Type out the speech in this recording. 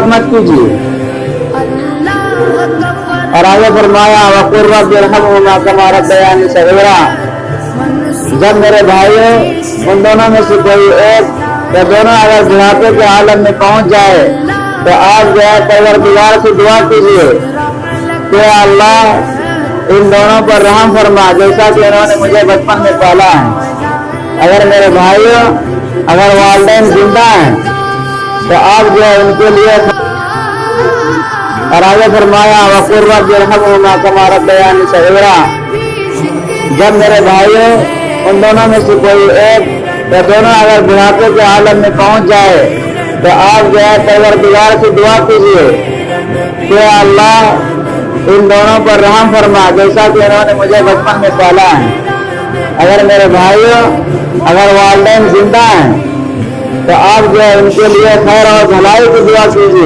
बर्बाद मत कीजिए। और आगे फरमाया वक़ुर रब्बि इरहमहुमा कमा रब्बयानी सग़ीरा। जब मेरे भाइयों उन दोनों में से कोई एक या दोनों अगर बुढ़ापे के आलम में पहुंच जाए तो आप जो है परवरदिगार से दुआ कीजिए कि अल्लाह इन दोनों पर रहम फरमा जैसा कि उन्होंने मुझे बचपन में पाला है। अगर मेरे भाइयों अगर वालिदैन जिंदा हैं तो आप जो है उनके लिए। और आगे फरमाया वक़ुर रब्बि इरहमहुमा कमा रब्बयानी सग़ीरा। जब मेरे भाइयों उन दोनों में से कोई एक या दोनों अगर बुढ़ापे के आलम में पहुंच जाए तो आप जो है परवरदिगार से दुआ कीजिए कि अल्लाह इन दोनों पर रहम फरमा जैसा कि उन्होंने मुझे बचपन में पाला है। अगर मेरे भाइयों अगर वालिदैन जिंदा हैं तो आप जो है उनके लिए खैर और भलाई की दुआ कीजिए।